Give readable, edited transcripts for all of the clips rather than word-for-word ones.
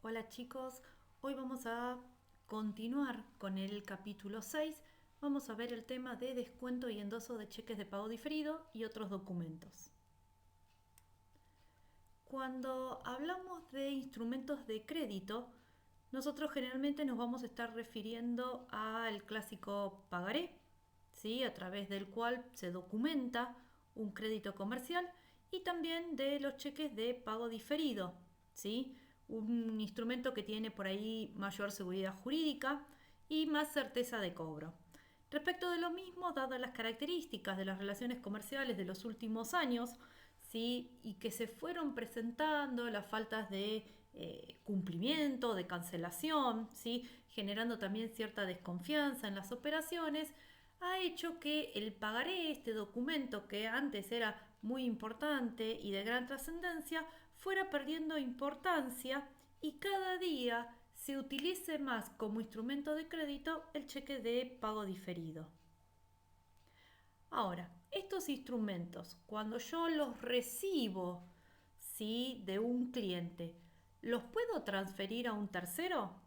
Hola chicos, hoy vamos a continuar con el capítulo 6. Vamos a ver el tema de descuento y endoso de cheques de pago diferido y otros documentos. Cuando hablamos de instrumentos de crédito, nosotros generalmente nos vamos a estar refiriendo al clásico pagaré, ¿sí? A través del cual se documenta un crédito comercial, y también de los cheques de pago diferido, ¿sí? Un instrumento que tiene por ahí mayor seguridad jurídica y más certeza de cobro. Respecto de lo mismo, dadas las características de las relaciones comerciales de los últimos años, ¿sí? Y que se fueron presentando las faltas de cumplimiento, de cancelación, ¿sí? Generando también cierta desconfianza en las operaciones, ha hecho que el pagaré, este documento que antes era muy importante y de gran trascendencia, fuera perdiendo importancia y cada día se utilice más como instrumento de crédito el cheque de pago diferido. Ahora, estos instrumentos, cuando yo los recibo, ¿sí? De un cliente, ¿los puedo transferir a un tercero?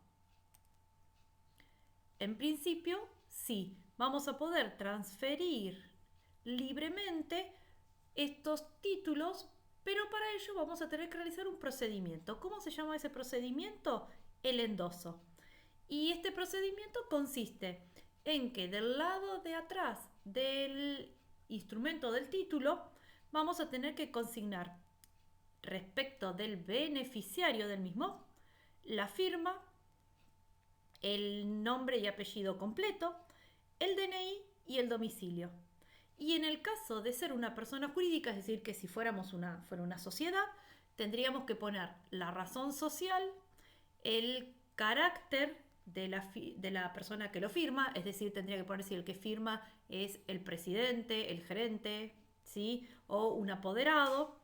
En principio, sí. Vamos a poder transferir libremente estos títulos, pero para ello vamos a tener que realizar un procedimiento. ¿Cómo se llama ese procedimiento? El endoso. Y este procedimiento consiste en que del lado de atrás del instrumento del título vamos a tener que consignar respecto del beneficiario del mismo la firma, el nombre y apellido completo, el DNI y el domicilio. Y en el caso de ser una persona jurídica, es decir, que si fuera una sociedad, tendríamos que poner la razón social, el carácter de la persona que lo firma, es decir, tendría que poner si el que firma es el presidente, el gerente, ¿sí? O un apoderado.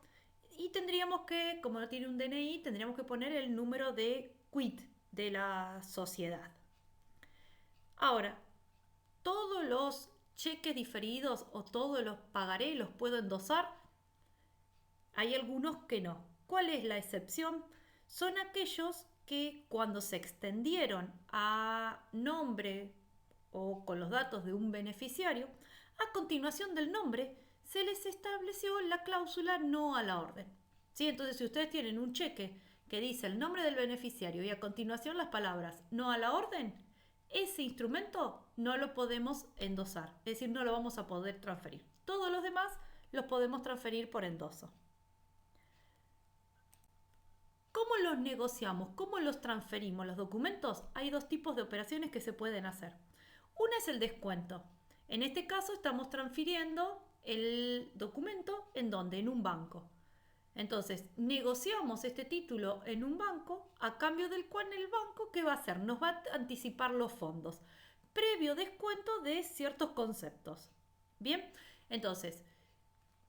Y tendríamos que, como no tiene un DNI, tendríamos que poner el número de quit de la sociedad. Ahora, todos los cheques diferidos o todos los pagaré los puedo endosar. Hay algunos que no. ¿Cuál es la excepción? Son aquellos que cuando se extendieron a nombre o con los datos de un beneficiario, a continuación del nombre se les estableció la cláusula no a la orden. ¿Sí? Entonces, si ustedes tienen un cheque que dice el nombre del beneficiario y a continuación las palabras no a la orden, ese instrumento no lo podemos endosar, es decir, no lo vamos a poder transferir. Todos los demás los podemos transferir por endoso. ¿Cómo los negociamos? ¿Cómo los transferimos los documentos? Hay dos tipos de operaciones que se pueden hacer. Una es el descuento. En este caso estamos transfiriendo el documento en donde, en un banco. Entonces, negociamos este título en un banco, a cambio del cual el banco, ¿qué va a hacer? Nos va a anticipar los fondos, previo descuento de ciertos conceptos. Bien, entonces,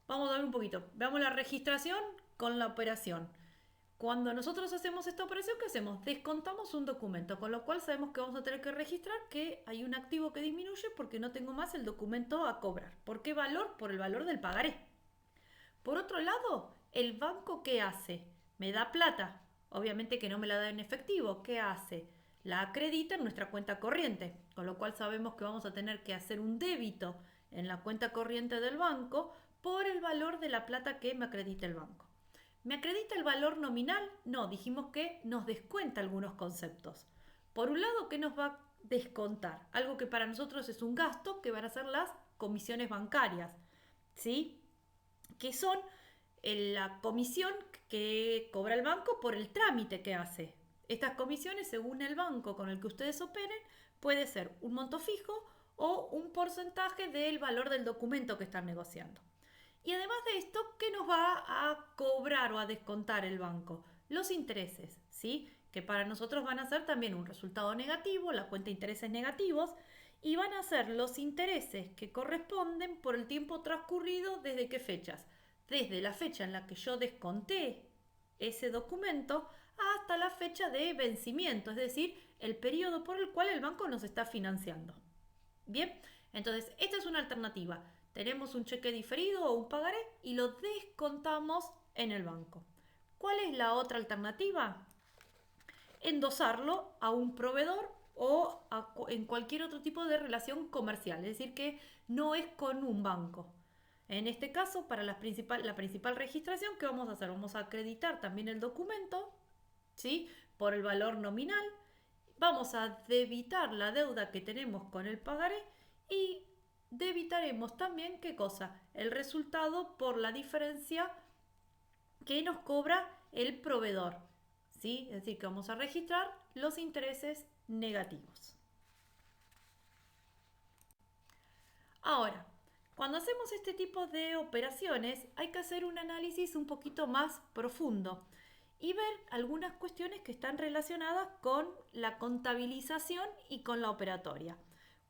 vamos a ver un poquito. Veamos la registración con la operación. Cuando nosotros hacemos esta operación, ¿qué hacemos? Descontamos un documento, con lo cual sabemos que vamos a tener que registrar que hay un activo que disminuye porque no tengo más el documento a cobrar. ¿Por qué valor? Por el valor del pagaré. Por otro lado, el banco, ¿qué hace? Me da plata. Obviamente que no me la da en efectivo. ¿Qué hace? La acredita en nuestra cuenta corriente, con lo cual sabemos que vamos a tener que hacer un débito en la cuenta corriente del banco por el valor de la plata que me acredita el banco. ¿Me acredita el valor nominal? No, dijimos que nos descuenta algunos conceptos. Por un lado, ¿qué nos va a descontar? Algo que para nosotros es un gasto, que van a ser las comisiones bancarias, ¿sí? Que son la comisión que cobra el banco por el trámite que hace. Estas comisiones, según el banco con el que ustedes operen, puede ser un monto fijo o un porcentaje del valor del documento que están negociando. Y además de esto, ¿qué nos va a cobrar o a descontar el banco? Los intereses, ¿sí? Que para nosotros van a ser también un resultado negativo, la cuenta de intereses negativos, y van a ser los intereses que corresponden por el tiempo transcurrido desde qué fechas. Desde la fecha en la que yo desconté ese documento hasta la fecha de vencimiento, es decir, el periodo por el cual el banco nos está financiando. Bien, entonces esta es una alternativa. Tenemos un cheque diferido o un pagaré y lo descontamos en el banco. ¿Cuál es la otra alternativa? endosarlo a un proveedor o en cualquier otro tipo de relación comercial, es decir, que no es con un banco. En este caso, para la principal registración, ¿qué vamos a hacer? Vamos a acreditar también el documento, ¿sí? Por el valor nominal. Vamos a debitar la deuda que tenemos con el pagaré y debitaremos también, ¿qué cosa? El resultado por la diferencia que nos cobra el proveedor, ¿sí? Es decir, que vamos a registrar los intereses negativos. Ahora, cuando hacemos este tipo de operaciones hay que hacer un análisis un poquito más profundo y ver algunas cuestiones que están relacionadas con la contabilización y con la operatoria.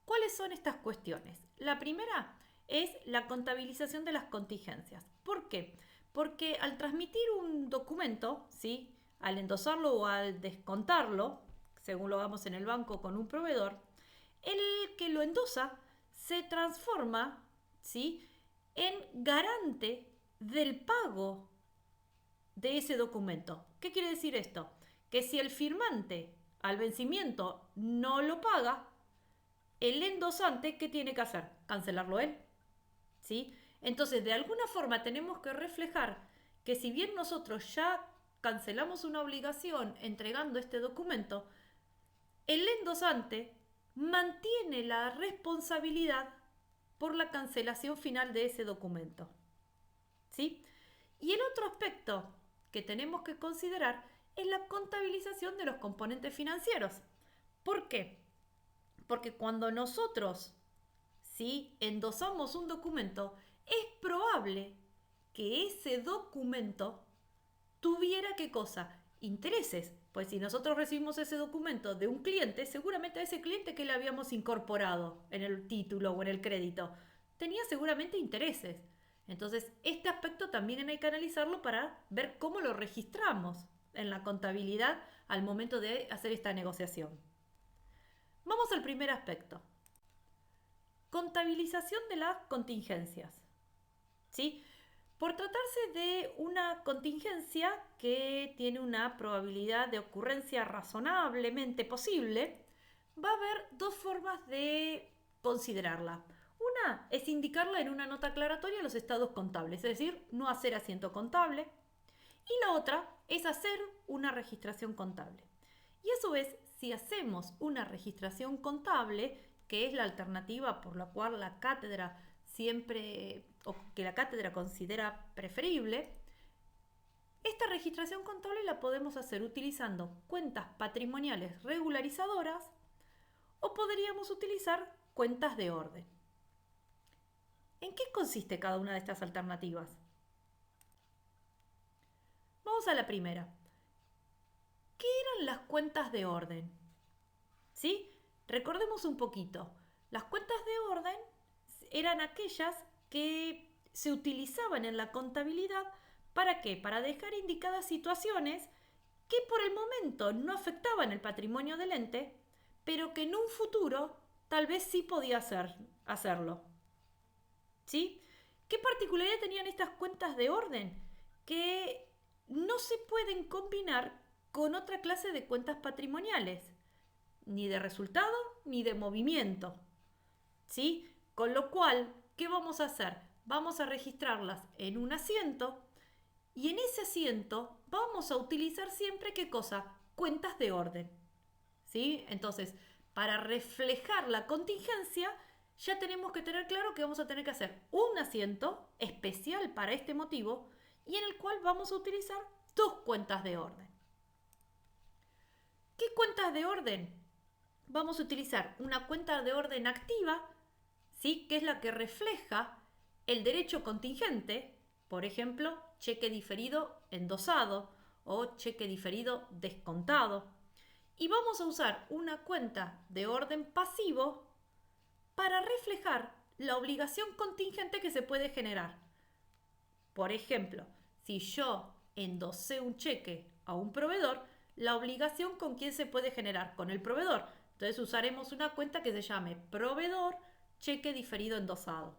¿Cuáles son estas cuestiones? La primera es la contabilización de las contingencias. ¿Por qué? Porque al transmitir un documento, ¿sí? Al endosarlo o al descontarlo, según lo hagamos en el banco con un proveedor, el que lo endosa se transforma, ¿sí? En garante del pago de ese documento. ¿Qué quiere decir esto? Que si el firmante al vencimiento no lo paga, el endosante, ¿qué tiene que hacer? Cancelarlo él, ¿sí? Entonces, de alguna forma tenemos que reflejar que si bien nosotros ya cancelamos una obligación entregando este documento, el endosante mantiene la responsabilidad por la cancelación final de ese documento, ¿sí? Y el otro aspecto que tenemos que considerar es la contabilización de los componentes financieros. ¿Por qué? Porque cuando nosotros, ¿sí?, endosamos un documento, es probable que ese documento tuviera, ¿qué cosa? Intereses. Pues si nosotros recibimos ese documento de un cliente, seguramente a ese cliente que le habíamos incorporado en el título o en el crédito, tenía seguramente intereses. Entonces, este aspecto también hay que analizarlo para ver cómo lo registramos en la contabilidad al momento de hacer esta negociación. Vamos al primer aspecto. Contabilización de las contingencias, ¿sí? Por tratarse de una contingencia que tiene una probabilidad de ocurrencia razonablemente posible, va a haber dos formas de considerarla. Una es indicarla en una nota aclaratoria a los estados contables, es decir, no hacer asiento contable. Y la otra es hacer una registración contable. Y a su vez, si hacemos una registración contable, que es la alternativa por la cual la cátedra siempre, o que la cátedra considera preferible, esta registración contable la podemos hacer utilizando cuentas patrimoniales regularizadoras o podríamos utilizar cuentas de orden. ¿En qué consiste cada una de estas alternativas? Vamos a la primera. ¿Qué eran las cuentas de orden? ¿Sí? Recordemos un poquito. Las cuentas de orden eran aquellas que se utilizaban en la contabilidad. ¿Para qué? Para dejar indicadas situaciones que por el momento no afectaban el patrimonio del ente, pero que en un futuro tal vez sí podía hacerlo. ¿Sí? ¿Qué particularidad tenían estas cuentas de orden? Que no se pueden combinar con otra clase de cuentas patrimoniales, ni de resultado ni de movimiento, ¿sí? Con lo cual, ¿qué vamos a hacer? Vamos a registrarlas en un asiento y en ese asiento vamos a utilizar siempre, ¿qué cosa? Cuentas de orden, ¿sí? Entonces, para reflejar la contingencia, ya tenemos que tener claro que vamos a tener que hacer un asiento especial para este motivo y en el cual vamos a utilizar dos cuentas de orden. ¿Qué cuentas de orden? Vamos a utilizar una cuenta de orden activa, ¿sí?, que es la que refleja el derecho contingente, por ejemplo, cheque diferido endosado o cheque diferido descontado. Y vamos a usar una cuenta de orden pasivo para reflejar la obligación contingente que se puede generar. Por ejemplo, si yo endosé un cheque a un proveedor, la obligación ¿con quién se puede generar? Con el proveedor. Entonces usaremos una cuenta que se llame proveedor cheque diferido endosado.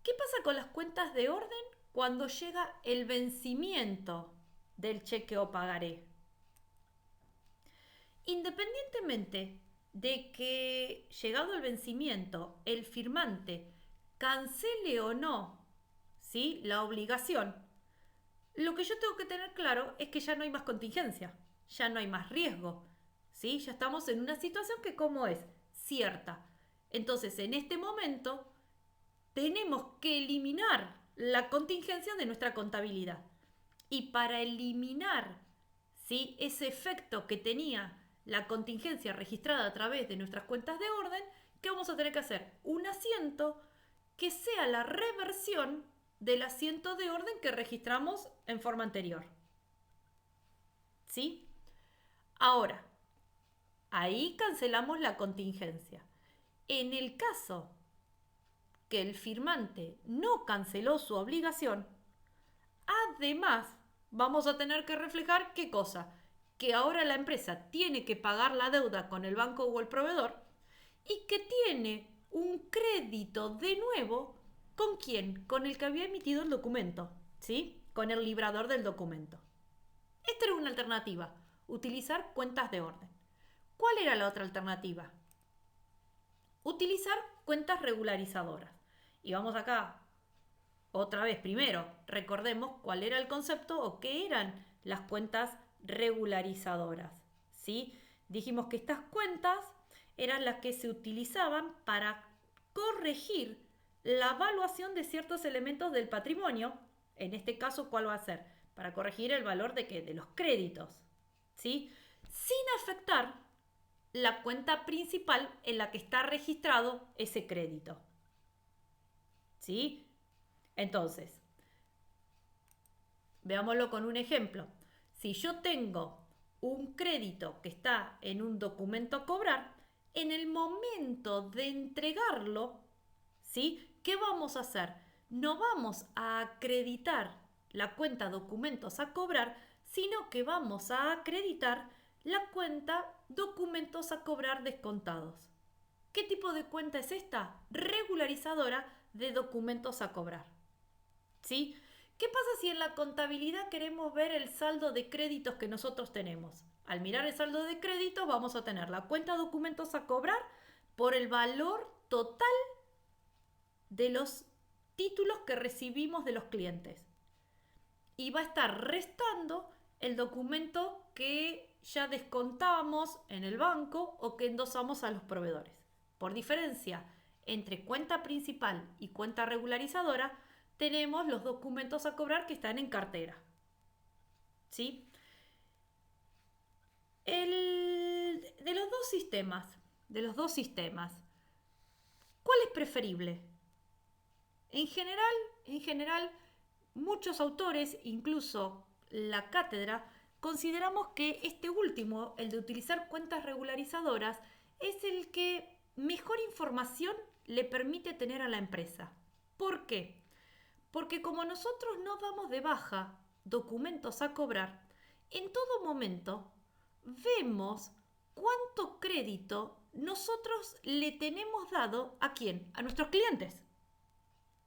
¿Qué pasa con las cuentas de orden cuando llega el vencimiento del cheque o pagaré. Independientemente de que, llegado el vencimiento, el firmante cancele o no, ¿sí?, la obligación, lo que yo tengo que tener claro es que ya no hay más contingencia, ya no hay más riesgo, ¿sí? Ya estamos en una situación que, ¿cómo es? Cierta. Entonces, en este momento, tenemos que eliminar la contingencia de nuestra contabilidad. Y para eliminar, ¿sí?, ese efecto que tenía la contingencia registrada a través de nuestras cuentas de orden, ¿qué vamos a tener que hacer? Un asiento que sea la reversión del asiento de orden que registramos en forma anterior. ¿Sí? Ahora, ahí cancelamos la contingencia. En el caso que el firmante no canceló su obligación, además vamos a tener que reflejar ¿qué cosa? Que ahora la empresa tiene que pagar la deuda con el banco o el proveedor y que tiene un crédito de nuevo. ¿Con quién? Con el que había emitido el documento, ¿sí? Con el librador del documento. Esta era una alternativa, utilizar cuentas de orden. ¿Cuál era la otra alternativa? Utilizar cuentas regularizadoras. Y vamos acá, otra vez, primero, recordemos cuál era el concepto o qué eran las cuentas regularizadoras, ¿sí? Dijimos que estas cuentas eran las que se utilizaban para corregir la evaluación de ciertos elementos del patrimonio. En este caso, ¿cuál va a ser? Para corregir el valor de ¿qué? De los créditos, ¿sí? Sin afectar la cuenta principal en la que está registrado ese crédito, ¿sí? Entonces, veámoslo con un ejemplo. Si yo tengo un crédito que está en un documento a cobrar, en el momento de entregarlo, ¿sí?, ¿qué vamos a hacer? No vamos a acreditar la cuenta documentos a cobrar, sino que vamos a acreditar la cuenta documentos a cobrar descontados. ¿Qué tipo de cuenta es esta? Regularizadora de documentos a cobrar, ¿sí? ¿Qué pasa si en la contabilidad queremos ver el saldo de créditos que nosotros tenemos? Al mirar el saldo de créditos vamos a tener la cuenta documentos a cobrar por el valor total de los títulos que recibimos de los clientes. Y va a estar restando el documento que ya descontamos en el banco o que endosamos a los proveedores. Por diferencia entre cuenta principal y cuenta regularizadora, tenemos los documentos a cobrar que están en cartera, ¿sí? De los dos sistemas, ¿cuál es preferible? En general, muchos autores, incluso la cátedra, consideramos que este último, el de utilizar cuentas regularizadoras, es el que mejor información le permite tener a la empresa. ¿Por qué? Porque como nosotros no damos de baja documentos a cobrar, en todo momento vemos cuánto crédito nosotros le tenemos dado ¿a quién? A nuestros clientes.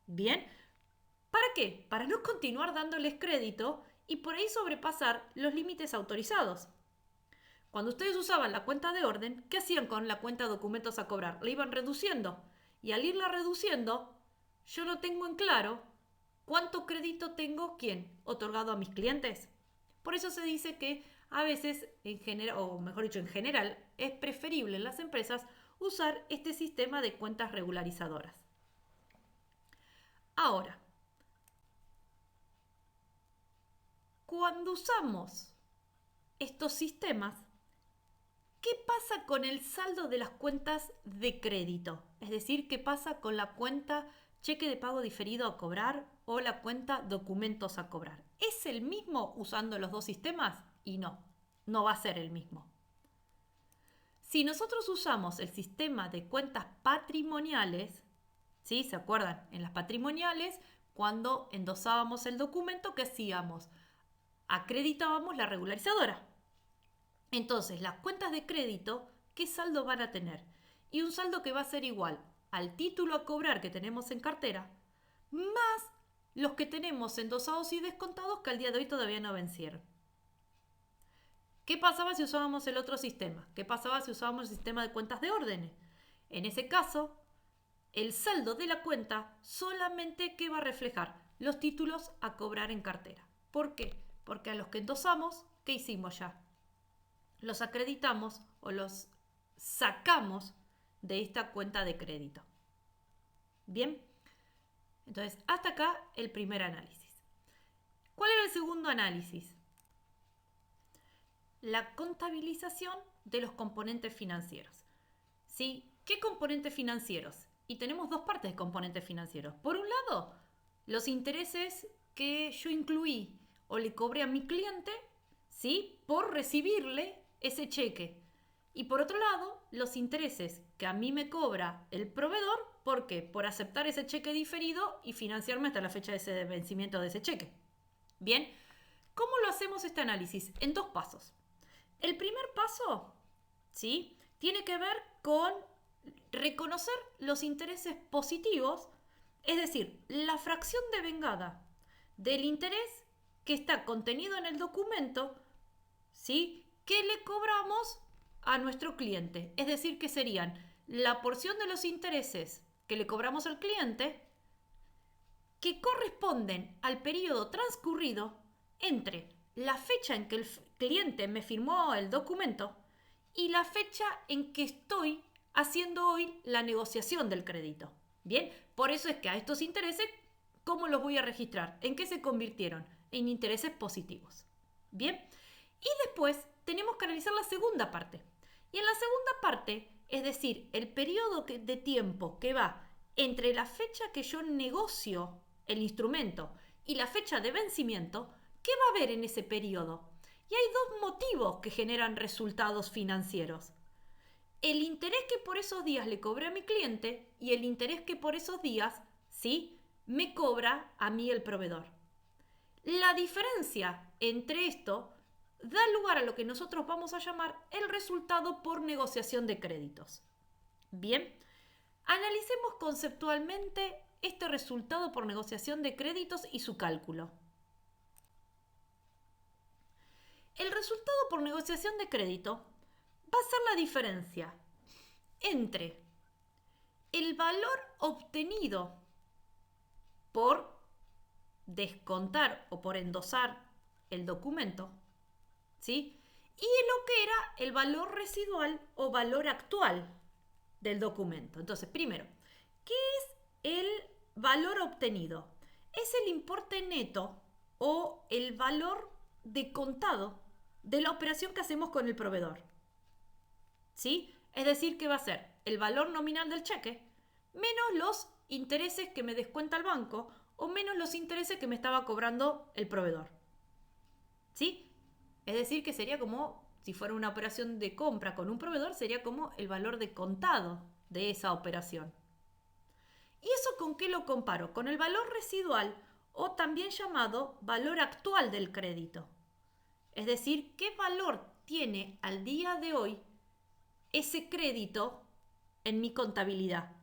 Bien, ¿para qué? Para no continuar dándoles crédito y por ahí sobrepasar los límites autorizados. Cuando ustedes usaban la cuenta de orden, ¿qué hacían con la cuenta de documentos a cobrar? La iban reduciendo. Y al irla reduciendo, yo no tengo en claro cuánto crédito tengo, ¿quién? Otorgado a mis clientes. Por eso se dice que a veces, en general, es preferible en las empresas usar este sistema de cuentas regularizadoras. Ahora, cuando usamos estos sistemas, ¿qué pasa con el saldo de las cuentas de crédito? Es decir, ¿qué pasa con la cuenta cheque de pago diferido a cobrar o la cuenta documentos a cobrar? ¿Es el mismo usando los dos sistemas? Y no va a ser el mismo. Si nosotros usamos el sistema de cuentas patrimoniales, ¿sí? ¿Se acuerdan? En las patrimoniales, cuando endosábamos el documento, ¿qué hacíamos? Acreditábamos la regularizadora. Entonces, las cuentas de crédito, ¿qué saldo van a tener? Y un saldo que va a ser igual al título a cobrar que tenemos en cartera, más los que tenemos endosados y descontados que al día de hoy todavía no vencieron. ¿Qué pasaba si usábamos el otro sistema? ¿Qué pasaba si usábamos el sistema de cuentas de órdenes? En ese caso, el saldo de la cuenta solamente que va a reflejar los títulos a cobrar en cartera. ¿Por qué? Porque a los que endosamos, ¿qué hicimos ya? Los acreditamos o los sacamos de esta cuenta de crédito. Bien, entonces hasta acá el primer análisis. ¿Cuál era el segundo análisis? La contabilización de los componentes financieros. ¿Sí? ¿Qué componentes financieros? Y tenemos dos partes de componentes financieros. Por un lado, los intereses que yo incluí o le cobré a mi cliente, ¿sí? Por recibirle ese cheque. Y por otro lado, los intereses que a mí me cobra el proveedor, ¿por qué? Por aceptar ese cheque diferido y financiarme hasta la fecha de ese vencimiento de ese cheque. Bien, ¿cómo lo hacemos este análisis? En dos pasos. El primer paso, ¿sí? Tiene que ver con reconocer los intereses positivos, es decir, la fracción devengada del interés que está contenido en el documento, ¿sí? Que le cobramos a nuestro cliente. Es decir, que serían la porción de los intereses que le cobramos al cliente que corresponden al periodo transcurrido entre la fecha en que el cliente me firmó el documento y la fecha en que estoy haciendo hoy la negociación del crédito. Bien, por eso es que a estos intereses, ¿cómo los voy a registrar? ¿En qué se convirtieron? En intereses positivos. Bien, y después tenemos que analizar la segunda parte. Y en la segunda parte, es decir, el periodo de tiempo que va entre la fecha que yo negocio el instrumento y la fecha de vencimiento, ¿qué va a haber en ese periodo? Y hay dos motivos que generan resultados financieros. El interés que por esos días le cobré a mi cliente y el interés que por esos días, ¿sí?, me cobra a mí el proveedor. La diferencia entre esto da lugar a lo que nosotros vamos a llamar el resultado por negociación de créditos. Bien, analicemos conceptualmente este resultado por negociación de créditos y su cálculo. El resultado por negociación de crédito va a ser la diferencia entre el valor obtenido por descontar o por endosar el documento, ¿sí?, y lo que era el valor residual o valor actual del documento. Entonces, primero, ¿qué es el valor obtenido? Es el importe neto o el valor de contado de la operación que hacemos con el proveedor, ¿sí? Es decir, que va a ser el valor nominal del cheque menos los intereses que me descuenta el banco o menos los intereses que me estaba cobrando el proveedor, ¿sí? Es decir, que sería como, si fuera una operación de compra con un proveedor, sería como el valor de contado de esa operación. ¿Y eso con qué lo comparo? Con el valor residual o también llamado valor actual del crédito. Es decir, ¿qué valor tiene al día de hoy ese crédito en mi contabilidad?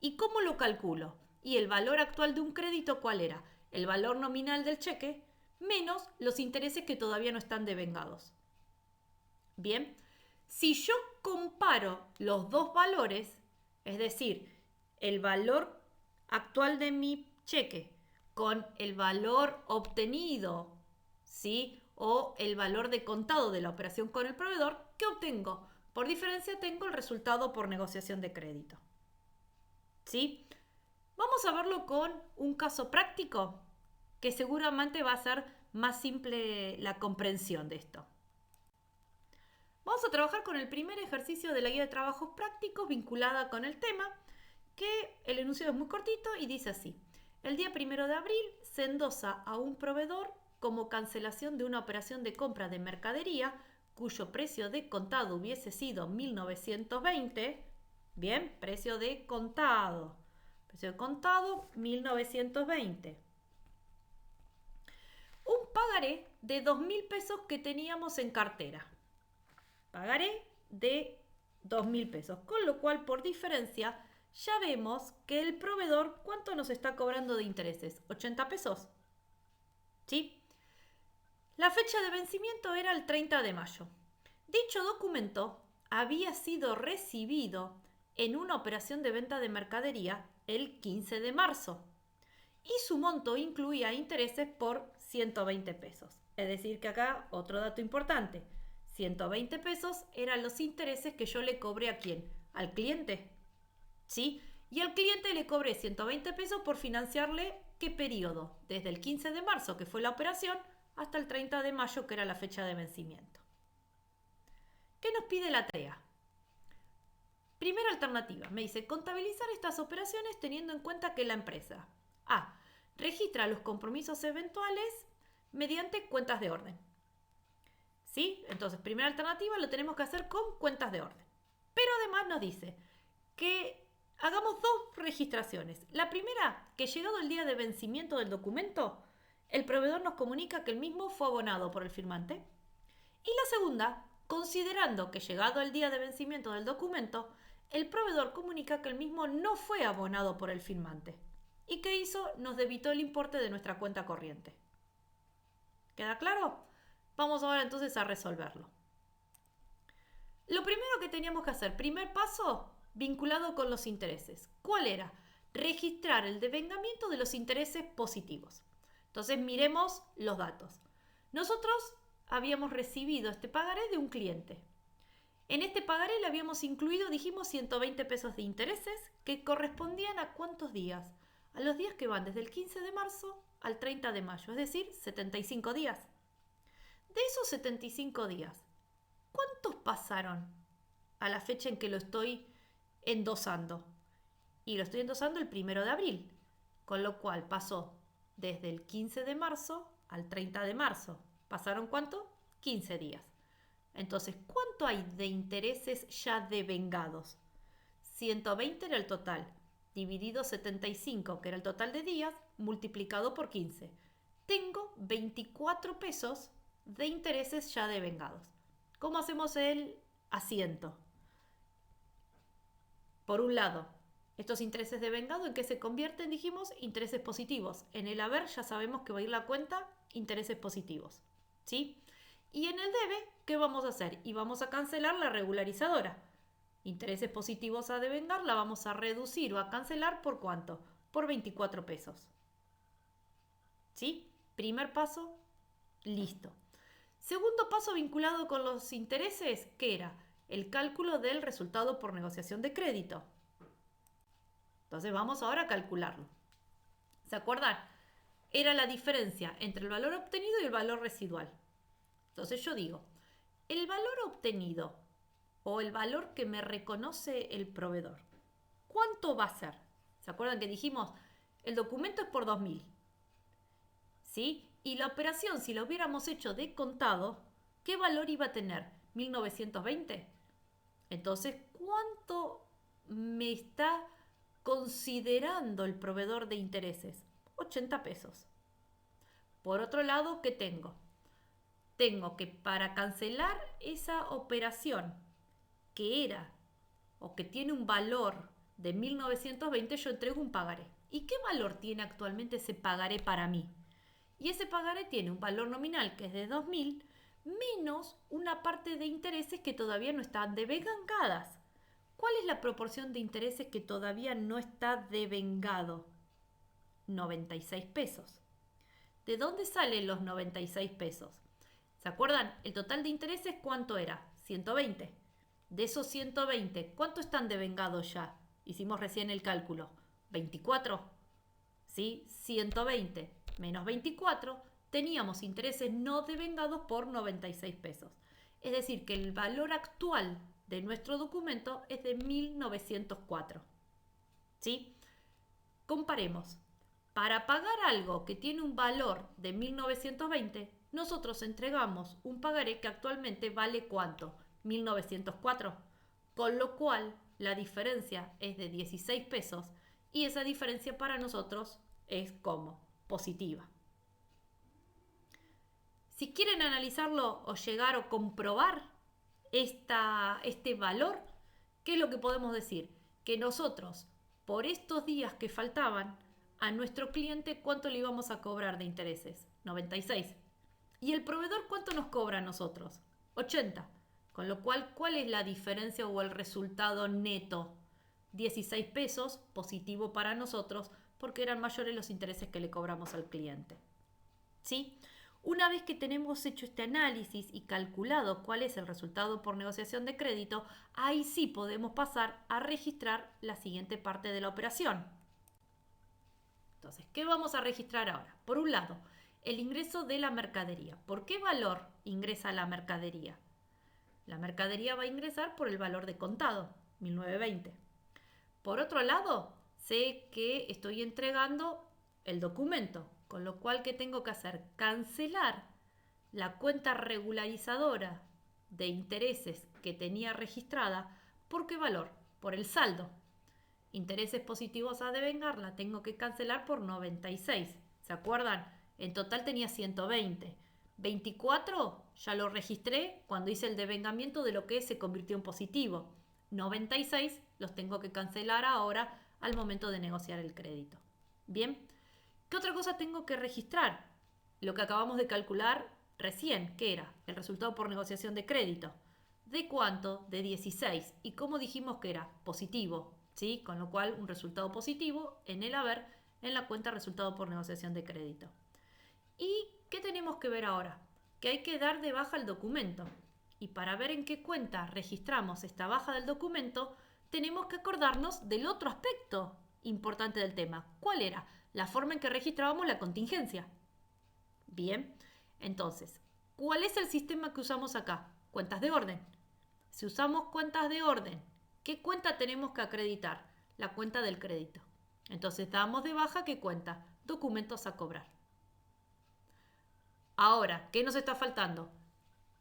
¿Y cómo lo calculo? ¿Y el valor actual de un crédito cuál era? El valor nominal del cheque menos los intereses que todavía no están devengados. Bien, si yo comparo los dos valores, es decir, el valor actual de mi cheque con el valor obtenido, ¿sí?, o el valor de contado de la operación con el proveedor, ¿qué obtengo? Por diferencia tengo el resultado por negociación de crédito, ¿sí? Vamos a verlo con un caso práctico que seguramente va a ser más simple la comprensión de esto. Vamos a trabajar con el primer ejercicio de la guía de trabajos prácticos vinculada con el tema, que el enunciado es muy cortito y dice así: el día 1 de abril se endosa a un proveedor como cancelación de una operación de compra de mercadería cuyo precio de contado hubiese sido 1920. Bien, precio de contado 1920. Un pagaré de 2.000 pesos que teníamos en cartera. Pagaré de 2.000 pesos, con lo cual por diferencia ya vemos que el proveedor, ¿cuánto nos está cobrando de intereses? 80 pesos. ¿Sí? La fecha de vencimiento era el 30 de mayo. Dicho documento había sido recibido en una operación de venta de mercadería el 15 de marzo y su monto incluía intereses por 120 pesos. Es decir, que acá otro dato importante, 120 pesos eran los intereses que yo le cobré ¿a quién? Al cliente. ¿Sí? Y al cliente le cobré 120 pesos por financiarle ¿qué periodo? Desde el 15 de marzo, que fue la operación, hasta el 30 de mayo, que era la fecha de vencimiento. ¿Qué nos pide la tarea? Primera alternativa, me dice contabilizar estas operaciones teniendo en cuenta que la empresa A. Registra los compromisos eventuales mediante cuentas de orden. ¿Sí? Entonces, primera alternativa lo tenemos que hacer con cuentas de orden. Pero además nos dice que hagamos dos registraciones. La primera, que llegado el día de vencimiento del documento, el proveedor nos comunica que el mismo fue abonado por el firmante. Y la segunda, considerando que llegado el día de vencimiento del documento, el proveedor comunica que el mismo no fue abonado por el firmante. ¿Y qué hizo? Nos debitó el importe de nuestra cuenta corriente. ¿Queda claro? Vamos ahora entonces a resolverlo. Lo primero que teníamos que hacer, primer paso, vinculado con los intereses. ¿Cuál era? Registrar el devengamiento de los intereses positivos. Entonces miremos los datos. Nosotros habíamos recibido este pagaré de un cliente. En este pagaré le habíamos incluido, dijimos, 120 pesos de intereses que correspondían a ¿cuántos días? A los días que van desde el 15 de marzo al 30 de mayo, es decir, 75 días. De esos 75 días, ¿cuántos pasaron a la fecha en que lo estoy endosando? Y lo estoy endosando el 1 de abril, con lo cual pasó desde el 15 de marzo al 30 de marzo. ¿Pasaron cuánto? 15 días. Entonces, ¿cuánto hay de intereses ya devengados? 120 era el total, dividido 75, que era el total de días, multiplicado por 15. Tengo 24 pesos de intereses ya devengados. ¿Cómo hacemos el asiento? Por un lado, estos intereses devengados, ¿en qué se convierten? Dijimos, intereses positivos. En el haber ya sabemos que va a ir la cuenta intereses positivos. ¿Sí? Y en el debe, ¿qué vamos a hacer? Y vamos a cancelar la regularizadora. Intereses positivos a devengar la vamos a reducir o a cancelar ¿por cuánto? Por 24 pesos. ¿Sí? Primer paso, listo. Segundo paso vinculado con los intereses, ¿qué era? El cálculo del resultado por negociación de crédito. Entonces vamos ahora a calcularlo. ¿Se acuerdan? Era la diferencia entre el valor obtenido y el valor residual. Entonces yo digo, el valor obtenido o el valor que me reconoce el proveedor, ¿cuánto va a ser? ¿Se acuerdan que dijimos, el documento es por 2.000? ¿Sí? Y la operación, si la hubiéramos hecho de contado, ¿qué valor iba a tener? ¿1920? Entonces, ¿cuánto me está considerando el proveedor de intereses? 80 pesos. Por otro lado, ¿qué tengo? Tengo que para cancelar esa operación que era o que tiene un valor de 1920, yo entrego un pagaré. ¿Y qué valor tiene actualmente ese pagaré para mí? Y ese pagaré tiene un valor nominal que es de 2.000 menos una parte de intereses que todavía no están devengadas. ¿Cuál es la proporción de intereses que todavía no está devengado? 96 pesos. ¿De dónde salen los 96 pesos? ¿Se acuerdan? El total de intereses, ¿cuánto era? 120. De esos 120, ¿cuánto están devengados ya? Hicimos recién el cálculo. 24. ¿Sí? 120 menos 24, teníamos intereses no devengados por 96 pesos. Es decir, que el valor actual de nuestro documento es de 1904. ¿Sí? Comparemos. Para pagar algo que tiene un valor de 1920, nosotros entregamos un pagaré que actualmente vale ¿cuánto? 1904. Con lo cual, la diferencia es de 16 pesos y esa diferencia para nosotros es como positiva. Si quieren analizarlo o llegar o comprobar este valor, ¿qué es lo que podemos decir? Que nosotros por estos días que faltaban, a nuestro cliente cuánto le íbamos a cobrar de intereses. 96. ¿Y el proveedor cuánto nos cobra a nosotros? 80. Con lo cual, ¿cuál es la diferencia o el resultado neto? 16 pesos, positivo para nosotros, porque eran mayores los intereses que le cobramos al cliente. ¿Sí? Una vez que tenemos hecho este análisis y calculado cuál es el resultado por negociación de crédito, ahí sí podemos pasar a registrar la siguiente parte de la operación. Entonces, ¿qué vamos a registrar ahora? Por un lado, el ingreso de la mercadería. ¿Por qué valor ingresa la mercadería? La mercadería va a ingresar por el valor de contado, 1920. Por otro lado, sé que estoy entregando el documento, con lo cual, ¿qué tengo que hacer? Cancelar la cuenta regularizadora de intereses que tenía registrada. ¿Por qué valor? Por el saldo. Intereses positivos a devengar la tengo que cancelar por 96. ¿Se acuerdan? En total tenía 120. 24 ya lo registré cuando hice el devengamiento de lo que se convirtió en positivo. 96 los tengo que cancelar ahora al momento de negociar el crédito. Bien, ¿qué otra cosa tengo que registrar? Lo que acabamos de calcular recién, ¿qué era? El resultado por negociación de crédito. ¿De cuánto? De 16. ¿Y cómo dijimos que era? Positivo, ¿sí? Con lo cual un resultado positivo en el haber en la cuenta resultado por negociación de crédito. ¿Y qué tenemos que ver ahora? Que hay que dar de baja el documento. Y para ver en qué cuenta registramos esta baja del documento, tenemos que acordarnos del otro aspecto importante del tema. ¿Cuál era? La forma en que registrábamos la contingencia. Bien, entonces, ¿cuál es el sistema que usamos acá? Cuentas de orden. Si usamos cuentas de orden, ¿qué cuenta tenemos que acreditar? La cuenta del crédito. Entonces damos de baja ¿qué cuenta? Documentos a cobrar. Ahora, ¿qué nos está faltando?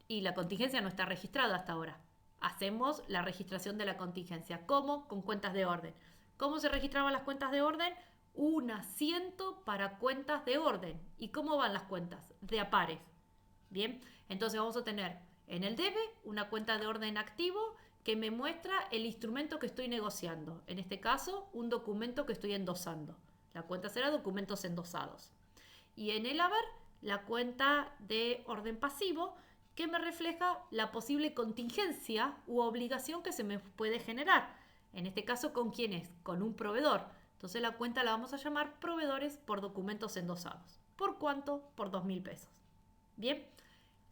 Y la contingencia no está registrada hasta ahora. Hacemos la registración de la contingencia. ¿Cómo? Con cuentas de orden. ¿Cómo se registraban las cuentas de orden? Un asiento para cuentas de orden. ¿Y cómo van las cuentas? De a pares. Bien, entonces vamos a tener en el debe una cuenta de orden activo que me muestra el instrumento que estoy negociando. En este caso, un documento que estoy endosando. La cuenta será documentos endosados. Y en el haber, la cuenta de orden pasivo que me refleja la posible contingencia u obligación que se me puede generar. En este caso, ¿con quién es? Con un proveedor. Entonces la cuenta la vamos a llamar proveedores por documentos endosados. ¿Por cuánto? Por 2.000 pesos. Bien,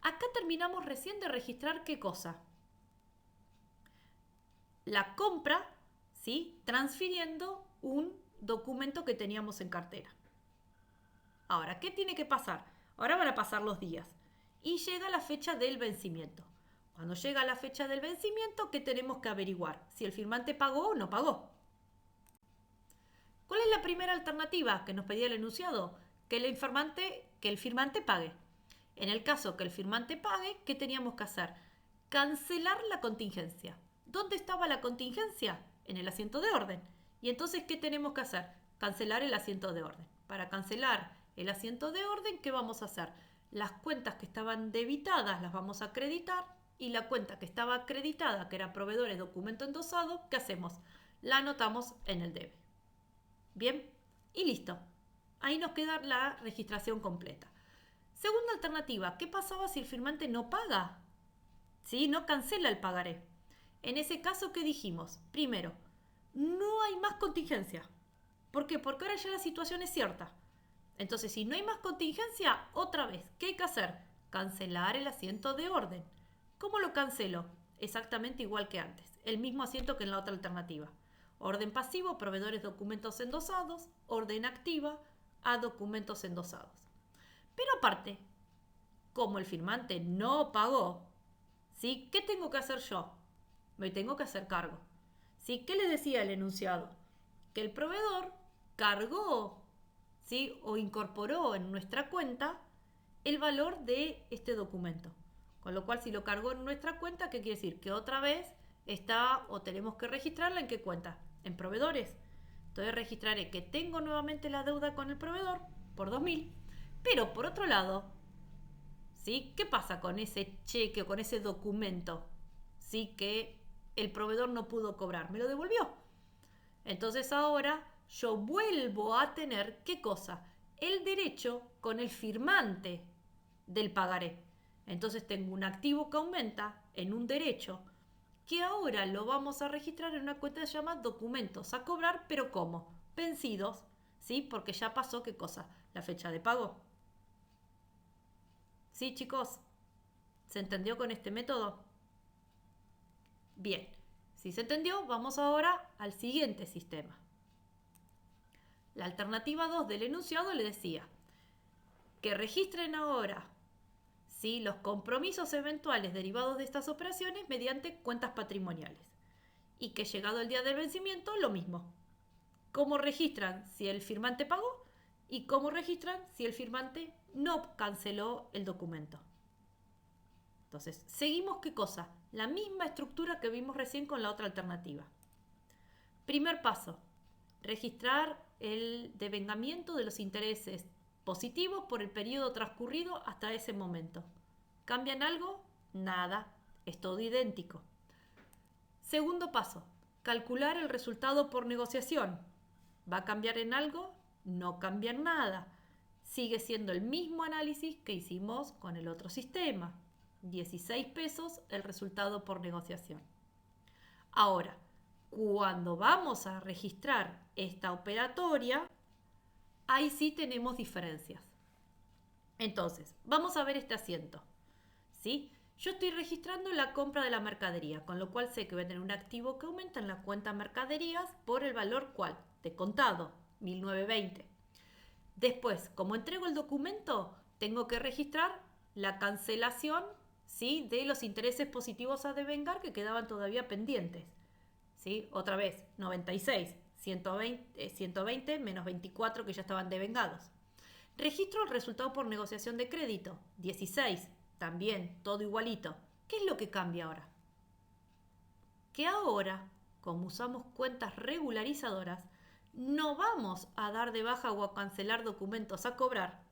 acá terminamos recién de registrar ¿qué cosa? La compra, ¿sí? Transfiriendo un documento que teníamos en cartera. Ahora, ¿qué tiene que pasar? Ahora van a pasar los días y llega la fecha del vencimiento. Cuando llega la fecha del vencimiento, ¿qué tenemos que averiguar? Si el firmante pagó o no pagó. ¿Cuál es la primera alternativa que nos pedía el enunciado? Que el firmante pague. En el caso que el firmante pague, ¿qué teníamos que hacer? Cancelar la contingencia. ¿Dónde estaba la contingencia? En el asiento de orden. Y entonces, ¿qué tenemos que hacer? Cancelar el asiento de orden. Para cancelar el asiento de orden, ¿qué vamos a hacer? Las cuentas que estaban debitadas las vamos a acreditar y la cuenta que estaba acreditada, que era proveedores documento endosado, ¿qué hacemos? La anotamos en el debe. Bien, y listo. Ahí nos queda la registración completa. Segunda alternativa, ¿qué pasaba si el firmante no paga? ¿Sí? No cancela el pagaré. En ese caso, ¿qué dijimos? Primero, no hay más contingencia. ¿Por qué? Porque ahora ya la situación es cierta. Entonces, si no hay más contingencia, otra vez, ¿qué hay que hacer? Cancelar el asiento de orden. ¿Cómo lo cancelo? Exactamente igual que antes. El mismo asiento que en la otra alternativa. Orden pasivo, proveedores documentos endosados. Orden activa, a documentos endosados. Pero aparte, como el firmante no pagó, ¿sí? ¿Qué tengo que hacer yo? Me tengo que hacer cargo. ¿Sí? ¿Qué le decía el enunciado? Que el proveedor cargó, ¿sí? O incorporó en nuestra cuenta el valor de este documento. Con lo cual, si lo cargó en nuestra cuenta, ¿qué quiere decir? Que otra vez está o tenemos que registrarla en qué cuenta? En proveedores. Entonces registraré que tengo nuevamente la deuda con el proveedor por 2.000. Pero por otro lado, ¿sí? ¿Qué pasa con ese cheque o con ese documento? ¿Sí? Que el proveedor no pudo cobrar. Me lo devolvió. Entonces ahora yo vuelvo a tener, ¿qué cosa? El derecho con el firmante del pagaré. Entonces tengo un activo que aumenta en un derecho que ahora lo vamos a registrar en una cuenta que se llama documentos a cobrar, pero ¿cómo? Vencidos, ¿sí? Porque ya pasó, ¿qué cosa? La fecha de pago. ¿Sí, chicos? ¿Se entendió con este método? Bien, si se entendió, vamos ahora al siguiente sistema. La alternativa 2 del enunciado le decía que registren ahora, ¿sí?, los compromisos eventuales derivados de estas operaciones mediante cuentas patrimoniales. Y que llegado el día del vencimiento, lo mismo. ¿Cómo registran si el firmante pagó? Y cómo registran si el firmante no canceló el documento. Entonces, seguimos ¿qué cosa? La misma estructura que vimos recién con la otra alternativa. Primer paso, registrar el devengamiento de los intereses positivos por el periodo transcurrido hasta ese momento. ¿Cambian algo? Nada, es todo idéntico. Segundo paso, calcular el resultado por negociación. ¿Va a cambiar en algo? No cambia en nada. Sigue siendo el mismo análisis que hicimos con el otro sistema. 16 pesos el resultado por negociación. Ahora, cuando vamos a registrar esta operatoria, ahí sí tenemos diferencias. Entonces, vamos a ver este asiento, ¿sí? Yo estoy registrando la compra de la mercadería, con lo cual sé que voy a tener un activo que aumenta en la cuenta mercaderías por el valor ¿cuál? De contado, 1920. Después, como entrego el documento, tengo que registrar la cancelación, ¿sí?, de los intereses positivos a devengar que quedaban todavía pendientes. ¿Sí? Otra vez, 96, 120 menos 24 que ya estaban devengados. Registro el resultado por negociación de crédito, 16, también, todo igualito. ¿Qué es lo que cambia ahora? Que ahora, como usamos cuentas regularizadoras, no vamos a dar de baja o a cancelar documentos a cobrar,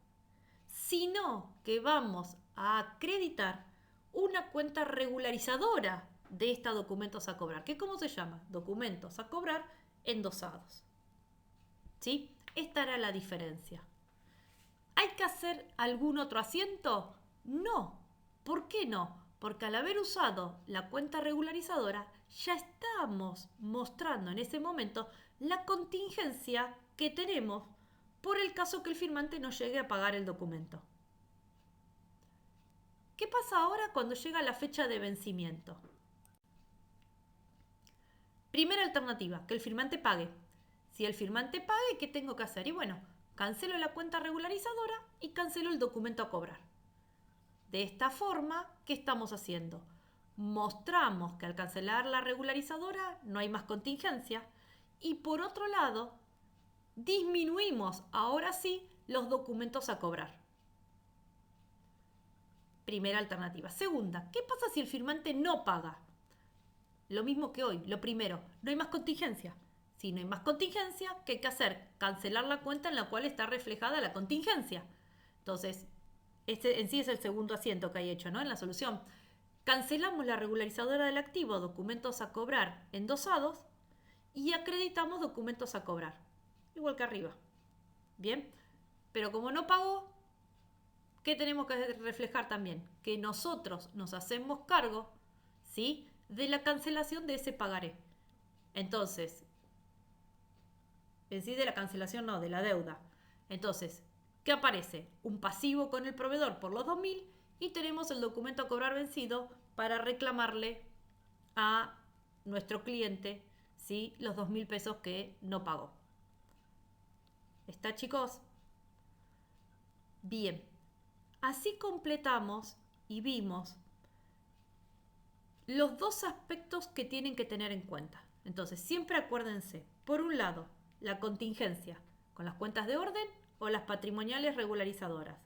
sino que vamos a acreditar una cuenta regularizadora de estos documentos a cobrar. ¿Qué cómo se llama? Documentos a cobrar endosados. ¿Sí? Esta era la diferencia. ¿Hay que hacer algún otro asiento? No. ¿Por qué no? Porque al haber usado la cuenta regularizadora, ya estamos mostrando en ese momento la contingencia que tenemos por el caso que el firmante no llegue a pagar el documento. ¿Qué pasa ahora cuando llega la fecha de vencimiento? Primera alternativa, que el firmante pague. Si el firmante pague, ¿qué tengo que hacer? Y bueno, cancelo la cuenta regularizadora y cancelo el documento a cobrar. De esta forma, ¿qué estamos haciendo? Mostramos que al cancelar la regularizadora no hay más contingencia y por otro lado, disminuimos ahora sí los documentos a cobrar. Primera alternativa. Segunda, ¿qué pasa si el firmante no paga? Lo mismo que hoy. Lo primero, no hay más contingencia. Si no hay más contingencia, ¿qué hay que hacer? Cancelar la cuenta en la cual está reflejada la contingencia. Entonces, este en sí es el segundo asiento que hay hecho, ¿no?, en la solución. Cancelamos la regularizadora del activo, documentos a cobrar endosados, y acreditamos documentos a cobrar. Igual que arriba. Bien, pero como no pagó, ¿qué tenemos que reflejar también? Que nosotros nos hacemos cargo, ¿sí?, de la cancelación de ese pagaré. Entonces, en sí de la cancelación no, de la deuda. Entonces, ¿qué aparece? Un pasivo con el proveedor por los 2.000 y tenemos el documento a cobrar vencido para reclamarle a nuestro cliente, ¿sí?, los 2.000 pesos que no pagó. ¿Está, chicos? Bien. Así completamos y vimos los dos aspectos que tienen que tener en cuenta. Entonces, siempre acuérdense, por un lado, la contingencia con las cuentas de orden o las patrimoniales regularizadoras.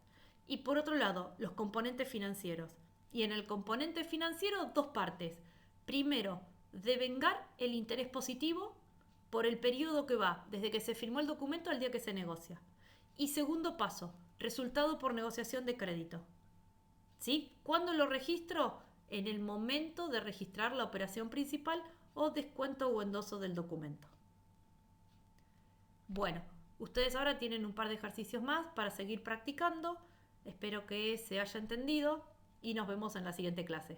Y por otro lado, los componentes financieros. Y en el componente financiero, dos partes. Primero, devengar el interés positivo por el periodo que va desde que se firmó el documento al día que se negocia. Y segundo paso, resultado por negociación de crédito. ¿Sí? ¿Cuándo lo registro? En el momento de registrar la operación principal o descuento o endoso del documento. Bueno, ustedes ahora tienen un par de ejercicios más para seguir practicando. Espero que se haya entendido y nos vemos en la siguiente clase.